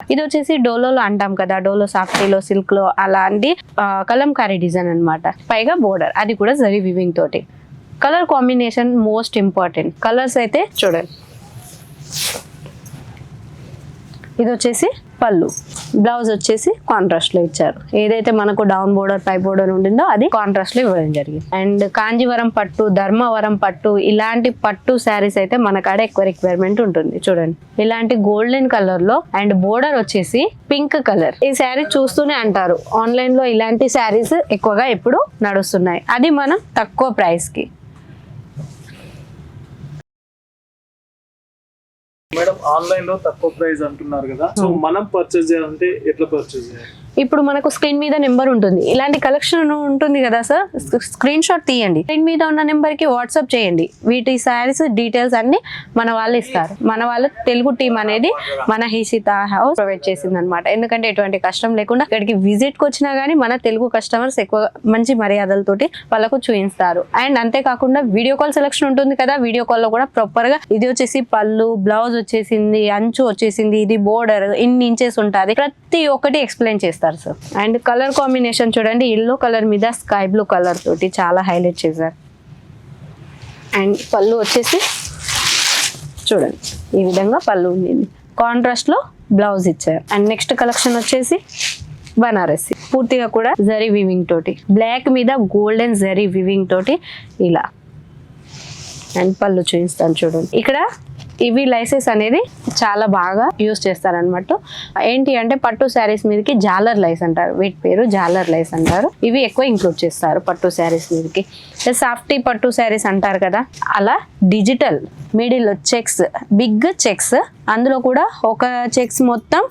ఇది వచ్చేసి డోలోలో అంటాం కదా, డోలో సాఫ్టీలో సిల్క్ లో అలాంటి కలంకారీ డిజైన్ అన్నమాట. పైగా బోర్డర్ అది కూడా జరీ వివింగ్ తోటి. Colour combination most important. Colours అయితే చూడండి, ఇది వచ్చేసి పళ్ళు, బ్లౌజ్ వచ్చేసి కాంట్రాస్ట్ లో ఇచ్చారు. ఏదైతే మనకు డౌన్ బోర్డర్ పై బోర్డర్ ఉండిందో అది కాంట్రాస్ట్ లో ఇవ్వడం జరిగింది. అండ్ కాంజీవరం పట్టు, ధర్మవరం పట్టు ఇలాంటి పట్టు శారీస్ అయితే మన కాడ ఎక్కువ రిక్వైర్మెంట్ ఉంటుంది. చూడండి, ఇలాంటి గోల్డెన్ కలర్ లో అండ్ బోర్డర్ వచ్చేసి పింక్ కలర్. ఈ శారీ చూస్తూనే అంటారు ఆన్లైన్ లో ఇలాంటి శారీస్ ఎక్కువగా ఎప్పుడు నడుస్తున్నాయి, అది మనం తక్కువ ప్రైస్ కి. మేడం ఆన్లైన్ లో తక్కువ ప్రైస్ అంటున్నారు కదా, సో మనం పర్చేస్ చేయాలంటే ఎట్లా పర్చేస్ చేయాలి? ఇప్పుడు మనకు స్క్రీన్ మీద నెంబర్ ఉంటుంది, ఇలాంటి కలెక్షన్ ఉంటుంది కదా సార్, స్క్రీన్ షాట్ తీయండి, స్క్రీన్ మీద ఉన్న నెంబర్ కి వాట్సాప్ చేయండి. వీటి శారీస్ డీటెయిల్స్ అన్ని మన వాళ్ళు ఇస్తారు. మన వాళ్ళ తెలుగు టీం అనేది మన హిషిత హౌస్ ప్రొవైడ్ చేసింది అనమాట. ఎందుకంటే ఎటువంటి కష్టం లేకుండా ఇక్కడికి విజిట్ కి వచ్చినా గానీ మన తెలుగు కస్టమర్స్ ఎక్కువ మంచి మర్యాదలతోటి వాళ్ళకు చూపిస్తారు. అండ్ అంతేకాకుండా వీడియో కాల్ సెలెక్షన్ ఉంటుంది కదా, వీడియో కాల్ లో కూడా ప్రాపర్ గా ఇది వచ్చేసి పళ్ళు, బ్లౌజ్ వచ్చేసింది, అంచు వచ్చేసింది, ఇది బోర్డర్ ఇన్ని ఇంచెస్ ఉంటుంది, ప్రతి ఒక్కటి ఎక్స్ప్లెయిన్ చేస్తారు సార్. అండ్ కలర్ కాంబినేషన్ చూడండి, ఎల్లో కలర్ మీద స్కై బ్లూ కలర్ తోటి చాలా హైలైట్ చేశారు. అండ్ పళ్ళు వచ్చేసి చూడండి ఈ విధంగా పళ్ళు ఉంది, కాంట్రాస్ట్ లో బ్లౌజ్ ఇచ్చారు. అండ్ నెక్స్ట్ కలెక్షన్ వచ్చేసి బనారసి, పూర్తిగా కూడా జరీ వివింగ్ తోటి, బ్లాక్ మీద గోల్డెన్ జరీ వివింగ్ తోటి ఇలా. అండ్ పళ్ళు చూపిస్తాను చూడండి, ఇక్కడ ఇవి లైసెస్ అనేది చాలా బాగా యూజ్ చేస్తారనమాట. ఏంటి అంటే పట్టు శారీస్ మీదకి జాలర్ లైస్ అంటారు, వీటి పేరు జాలర్ లైస్ అంటారు. ఇవి ఎక్కువ ఇంక్లూడ్ చేస్తారు పట్టు శారీస్ మీదకి. సాఫ్టీ పట్టు శారీస్ అంటారు కదా, అలా digital middle checks, big checks, అందులో కూడా ఒక చెక్స్ మొత్తం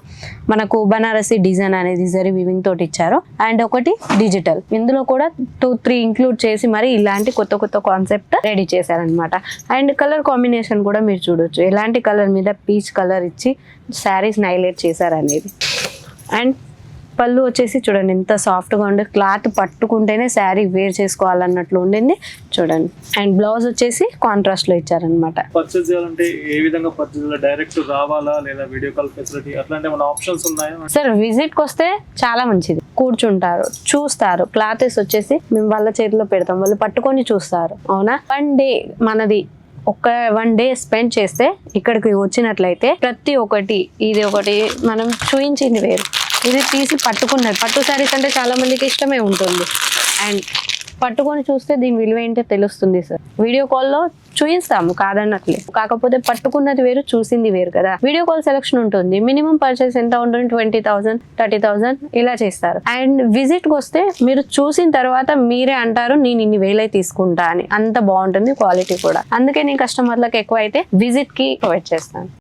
మనకు బనారసి డిజైన్ అనేది జరీ వివింగ్ తోటి ఇచ్చారు. అండ్ ఒకటి డిజిటల్, ఇందులో కూడా 2-3 ఇంక్లూడ్ చేసి మరి ఇలాంటి కొత్త కొత్త కాన్సెప్ట్ రెడీ చేశారనమాట. అండ్ కలర్ కాంబినేషన్ కూడా మీరు చూడొచ్చు, ఎలాంటి కలర్ మీద పీచ్ కలర్ ఇచ్చి శారీస్ హైలైట్ చేశారు అనేది. అండ్ పళ్ళు వచ్చేసి చూడండి ఎంత సాఫ్ట్ గా ఉండే, క్లాత్ పట్టుకుంటేనే శారీ వేర్ చేసుకోవాలన్నట్లు ఉండింది చూడండి. అండ్ బ్లౌజ్ వచ్చేసి కాంట్రాస్ట్ లో ఇచ్చారనమాట. పర్చేస్ చేయాలంటే ఏ విధంగా పర్చేస్ చేయాలి? డైరెక్ట్ రావాలా లేదా వీడియో కాల్ ఫెసిలిటీ అట్లాంటి ఏమైనా ఆప్షన్స్ ఉన్నాయా? సార్ విజిట్ కి వస్తే చాలా మంచిది, కూర్చుంటారు, చూస్తారు, క్లాతెస్ వచ్చేసి మేము వాళ్ళ చేతిలో పెడతాం, వాళ్ళు పట్టుకొని చూస్తారు. అవునా, 1 డే మనది, ఒక 1 డే స్పెండ్ చేస్తే ఇక్కడికి వచ్చినట్లయితే ప్రతి ఒక్కటి, ఇది ఒకటి మనం చూయించింది వేరు, ఇది తీసి పట్టుకున్నది. పట్టు శారీస్ అంటే చాలా మందికి ఇష్టమే ఉంటుంది. అండ్ పట్టుకొని చూస్తే దీని విలువ ఏంటో తెలుస్తుంది సార్. వీడియో కాల్లో చూపిస్తాము కాదన్నట్లే, కాకపోతే పట్టుకున్నది వేరు, చూసింది వేరు కదా. వీడియో కాల్ సెలెక్షన్ ఉంటుంది, మినిమం పర్చేస్ ఎంత ఉంటుంది, 20,000 30,000 ఇలా చేస్తారు. అండ్ విజిట్ కి వస్తే మీరు చూసిన తర్వాత మీరే అంటారు నేను ఇన్ని వేలై తీసుకుంటా అని, అంత బాగుంటుంది క్వాలిటీ కూడా. అందుకే నేను కస్టమర్లకు ఎక్కువ అయితే విజిట్ కి ప్రొవైడ్ చేస్తాను.